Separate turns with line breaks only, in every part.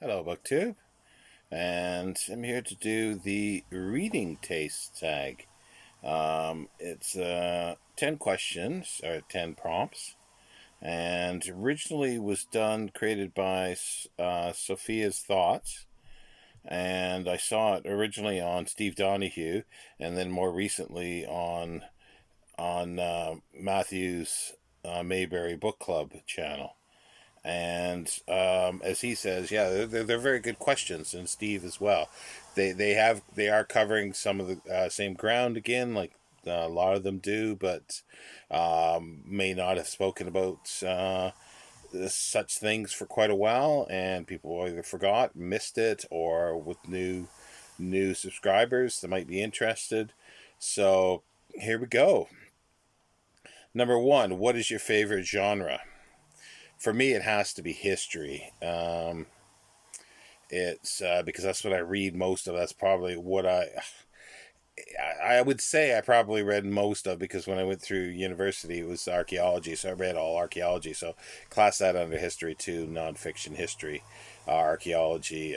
Hello, BookTube, and I'm here to do the reading taste tag. It's 10 questions, or 10 prompts, and originally was created by Sophia's Thoughts, and I saw it originally on Steve Donahue, and then more recently on Matthew's Mayberry Book Club channel. And as he says, yeah, they're very good questions, and Steve as well. They are covering some of the same ground again, like a lot of them do, but may not have spoken about such things for quite a while, and people either forgot, missed it, or with new subscribers that might be interested. So here we go. Number one, what is your favorite genre? For me, it has to be history. It's because that's what I read most of. That's probably what I would say I probably read most of, because when I went through university it was archaeology, so I read all archaeology. So class that under history too, nonfiction history, archaeology,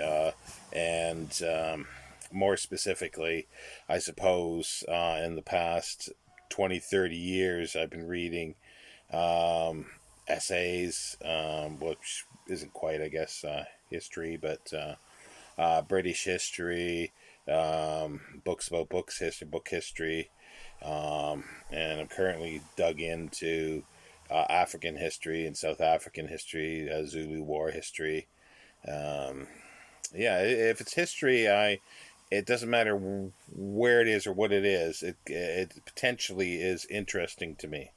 and more specifically, I suppose in the past 20, 30 years I've been reading um, essays, which isn't quite, I guess, history, but British history, books about book history, and I'm currently dug into African history and South African history, Zulu War history. Um, yeah, if it's history, it doesn't matter where it is or what it is. It potentially is interesting to me,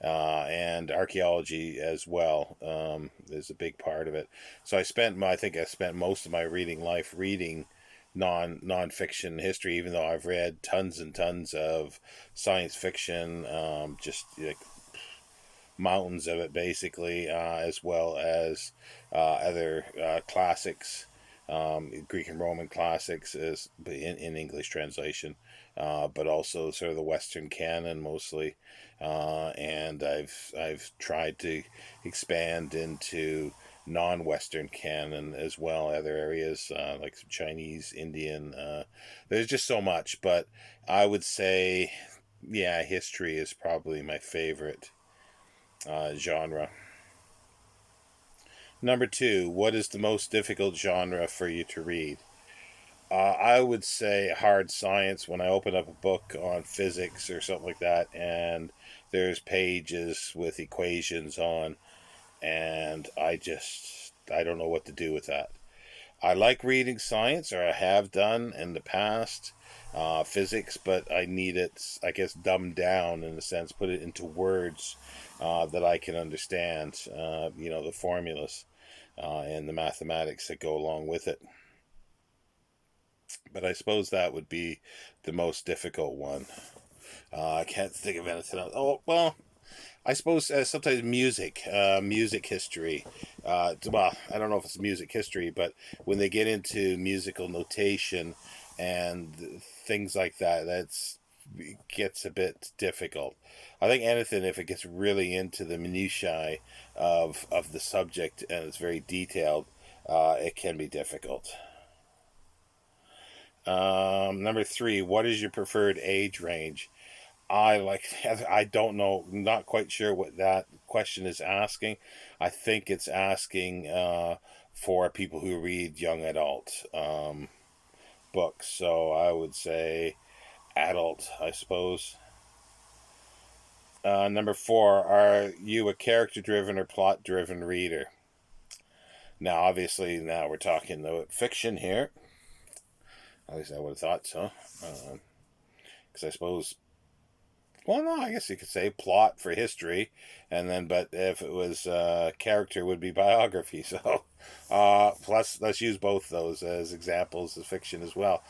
and archaeology as well is a big part of it. So I think I spent most of my reading life reading nonfiction history, even though I've read tons and tons of science fiction, just like mountains of it, basically, as well as other classics, Greek and Roman classics, is in English translation, but also sort of the Western canon mostly, and I've tried to expand into non-Western canon as well, other areas like Chinese, Indian. There's just so much, but I would say, yeah, history is probably my favorite genre. Number two, what is the most difficult genre for you to read? I would say hard science. When I open up a book on physics or something like that, and there's pages with equations on, and I don't know what to do with that. I like reading science, or I have done in the past, physics, but I need it, I guess, dumbed down in a sense, put it into words that I can understand, the formulas and the mathematics that go along with it. But I suppose that would be the most difficult one. I can't think of anything else. Oh, well, I suppose sometimes music history. Well, I don't know if it's music history, but when they get into musical notation and things like that, that's it gets a bit difficult. I think anything, if it gets really into the minutiae of the subject and it's very detailed, it can be difficult. Number three, what is your preferred age range? I like I don't know, not quite sure what that question is asking. I think it's asking for people who read young adult books. So I would say adult, I suppose. Number four, are you a character driven or plot driven reader? Now, obviously, now we're talking about fiction here. At least I would have thought so. Because I suppose, well, no, I guess you could say plot for history, and then, but if it was character, would be biography. So, plus, let's use both those as examples of fiction as well.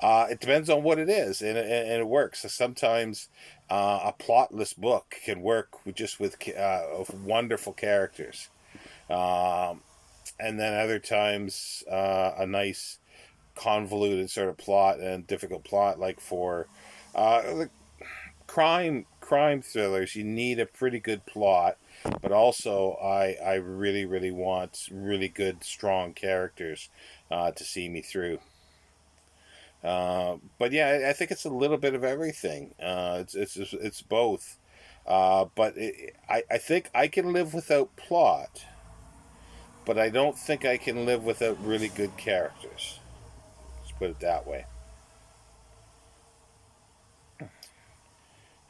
It depends on what it is, and it works. So sometimes a plotless book can work with wonderful characters, um, and then other times a nice convoluted sort of plot and difficult plot, like for crime thrillers, you need a pretty good plot, but also I really want really good strong characters to see me through. But yeah, I think it's a little bit of everything. It's both. I think I can live without plot, but I don't think I can live without really good characters. Let's put it that way.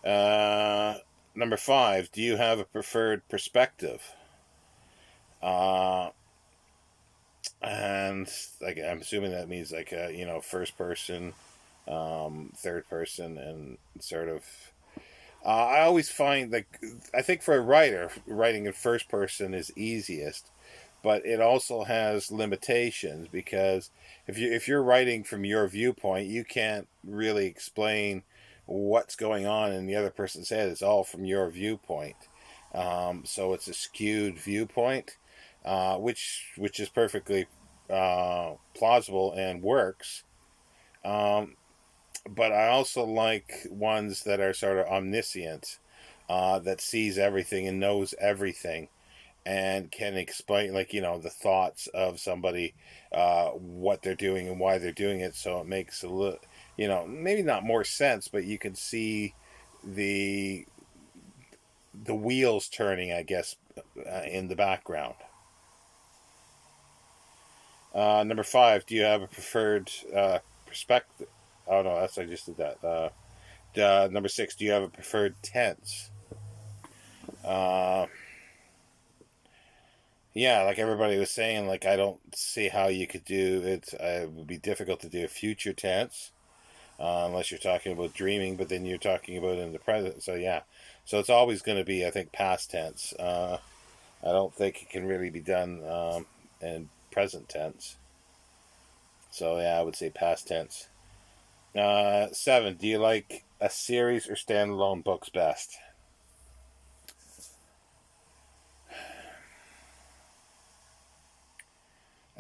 Uh, Number five, do you have a preferred perspective? Uh, and like I'm assuming that means like first person, third person, and sort of. I always find like I think for a writer, writing in first person is easiest, but it also has limitations because if you're writing from your viewpoint, you can't really explain what's going on in the other person's head. It's all from your viewpoint, so it's a skewed viewpoint, which is perfectly plausible and works. Um, but I also like ones that are sort of omniscient, that sees everything and knows everything and can explain, like, the thoughts of somebody, what they're doing and why they're doing it. So it makes a little, maybe not more sense, but you can see the the wheels turning, I guess, in the background. Number five, do you have a preferred perspective? Oh no, that's I just did that. Number six, do you have a preferred tense? Uh, yeah, like everybody was saying, like I don't see how you could do it. It would be difficult to do a future tense unless you're talking about dreaming, but then you're talking about in the present. So yeah, so it's always going to be, I think, past tense. I don't think it can really be done in present tense. So yeah, I would say past tense. Seven, do you like a series or standalone books best?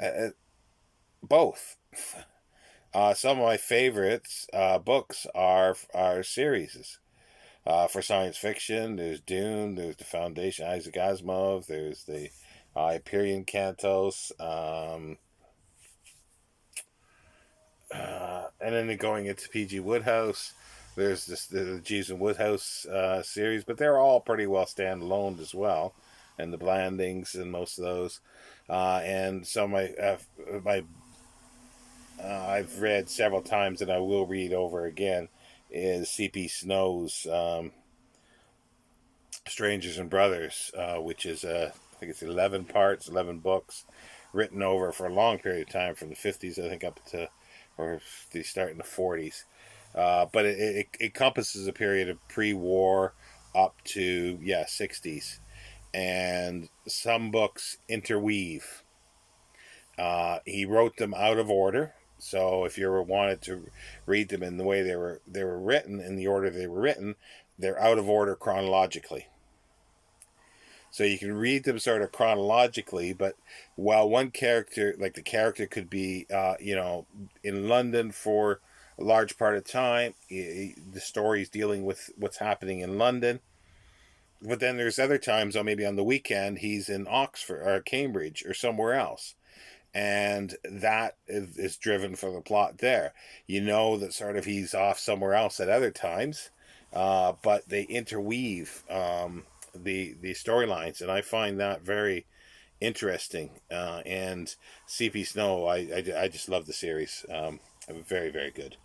Uh, Both. Some of my favorites books are series. For science fiction, there's Dune, there's The Foundation, Isaac Asimov, there's the Hyperion Cantos, and then going into P.G. Woodhouse. There's the Jeeves and Woodhouse series, but they're all pretty well standalone as well, and the Blandings and most of those. And some my I've read several times and I will read over again is C.P. Snow's Strangers and Brothers, which is I think it's 11 parts, 11 books, written over for a long period of time from the 50s, I think, up to, or they start in the 40s. But it encompasses a period of pre-war up to 60s, and some books interweave. He wrote them out of order. So if you ever wanted to read them in the way they were written, in the order they were written, they're out of order chronologically. So you can read them sort of chronologically, but while one character, like the character, could be, in London for a large part of time, the story's dealing with what's happening in London. But then there's other times, or maybe on the weekend, he's in Oxford or Cambridge or somewhere else, and that is driven for the plot there. You know that sort of he's off somewhere else at other times, but they interweave the storylines, and I find that very interesting. And C.P. Snow, I just love the series. Very very good.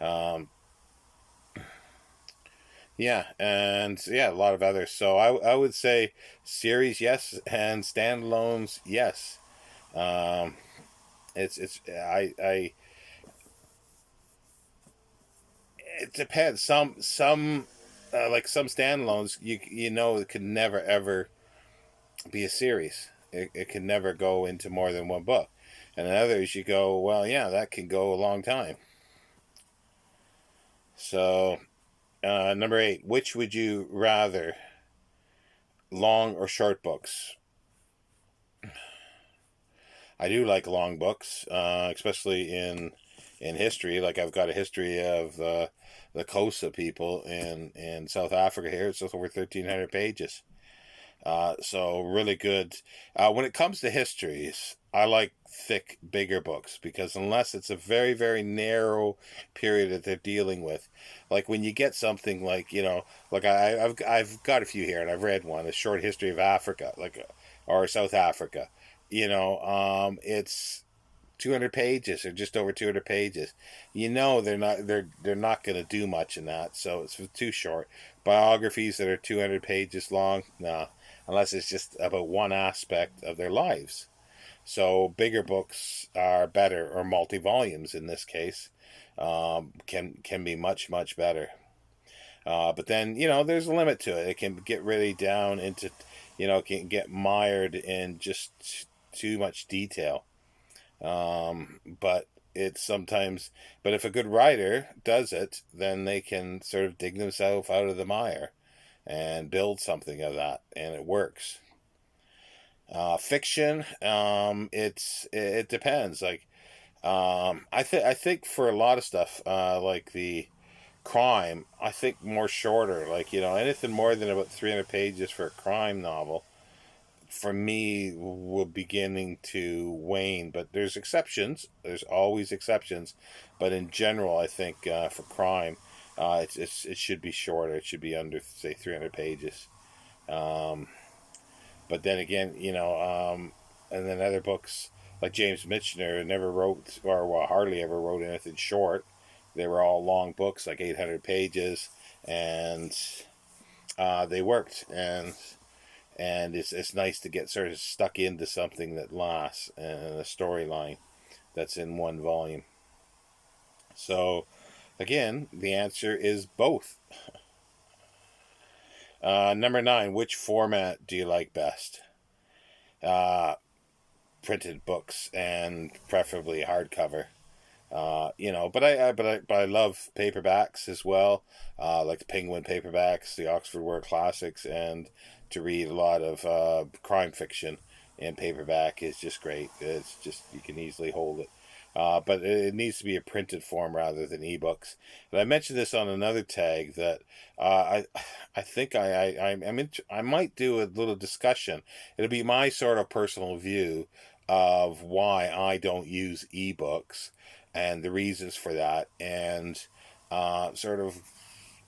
Um, yeah, and yeah, a lot of others. So I would say series yes, and standalones yes. Um, it's I it depends. Some like some standalones, it could never ever be a series. It can never go into more than one book. And in others, you go, well, yeah, that can go a long time. So, number eight, which would you rather, long or short books? I do like long books, especially in in history. Like I've got a history of the Xhosa people in South Africa here. It's just over 1,300 pages. So really good. When it comes to histories, I like thick, bigger books because unless it's a very, very narrow period that they're dealing with, like when you get something like like I've got a few here and I've read one, a short history of Africa, or South Africa. It's 200 pages or just over 200 pages. They're not going to do much in that, so it's too short. Biographies that are 200 pages long, nah, unless it's just about one aspect of their lives. So bigger books are better, or multi volumes in this case, can be much better. But then there's a limit to it. It can get really down into, can get mired in just too much detail. But it's sometimes, but if a good writer does it, then they can sort of dig themselves out of the mire and build something of that, and it works. Fiction, it depends. Like, I think for a lot of stuff, like the crime, I think more shorter. Like anything more than about 300 pages for a crime novel, for me, were beginning to wane. But there's exceptions. There's always exceptions. But in general, I think for crime, it should be shorter. It should be under, say, 300 pages. Um, but then again, and then other books like James Michener never wrote, or well, hardly ever wrote anything short. They were all long books, like 800 pages, and they worked. And it's nice to get sort of stuck into something that lasts and a storyline that's in one volume. So, again, the answer is both. Number 9, which format do you like best? Uh, Printed books, and preferably hardcover. But I love paperbacks as well, like the Penguin paperbacks, the Oxford Word Classics, and to read a lot of crime fiction in paperback is just great. It's just, you can easily hold it. But it needs to be a printed form rather than ebooks. And I mentioned this on another tag that I think I might do a little discussion. It'll be my sort of personal view of why I don't use ebooks and the reasons for that, and sort of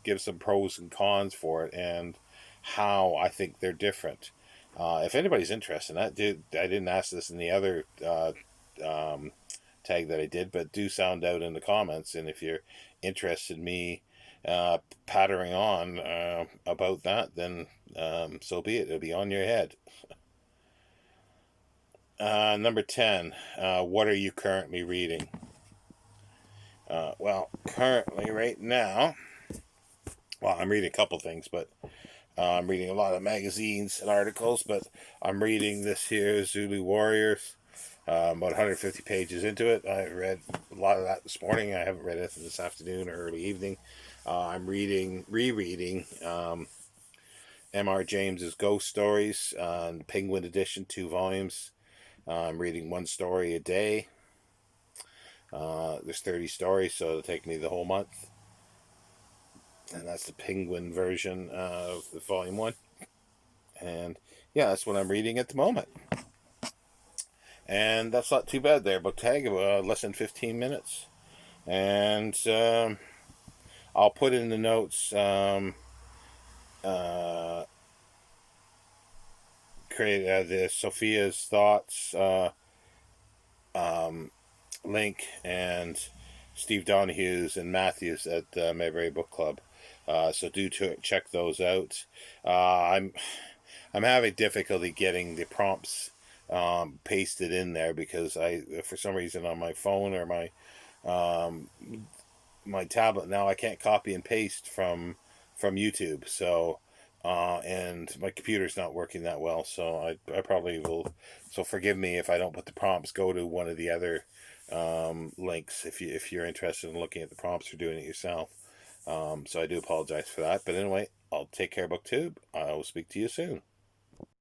give some pros and cons for it, and how I think they're different. If anybody's interested in that, I didn't ask this in the other um, tag that I did, but do sound out in the comments, and if you're interested in me pattering on about that, then so be it. It'll be on your head. Number 10, what are you currently reading? Well, currently, right now, well, I'm reading a couple things, but I'm reading a lot of magazines and articles, but I'm reading this here, Zulu Warriors. About 150 pages into it. I read a lot of that this morning. I haven't read it this afternoon or early evening. I'm rereading M.R. James's Ghost Stories, Penguin Edition, 2 volumes. I'm reading one story a day. There's 30 stories, so it'll take me the whole month. And that's the Penguin version of the volume 1. And yeah, that's what I'm reading at the moment. And that's not too bad there. Book tag, less than 15 minutes. And I'll put in the notes create the Sophia's Thoughts link, and Steve Donahue's and Matthews at Maybury Book Club. So do check those out. I'm having difficulty getting the prompts pasted in there because for some reason on my phone or my tablet now, I can't copy and paste from YouTube. So and my computer's not working that well, so I probably will. So forgive me if I don't put the prompts. Go to one of the other links if you're interested in looking at the prompts or doing it yourself. So I do apologize for that. But anyway, I'll take care, BookTube. I will speak to you soon.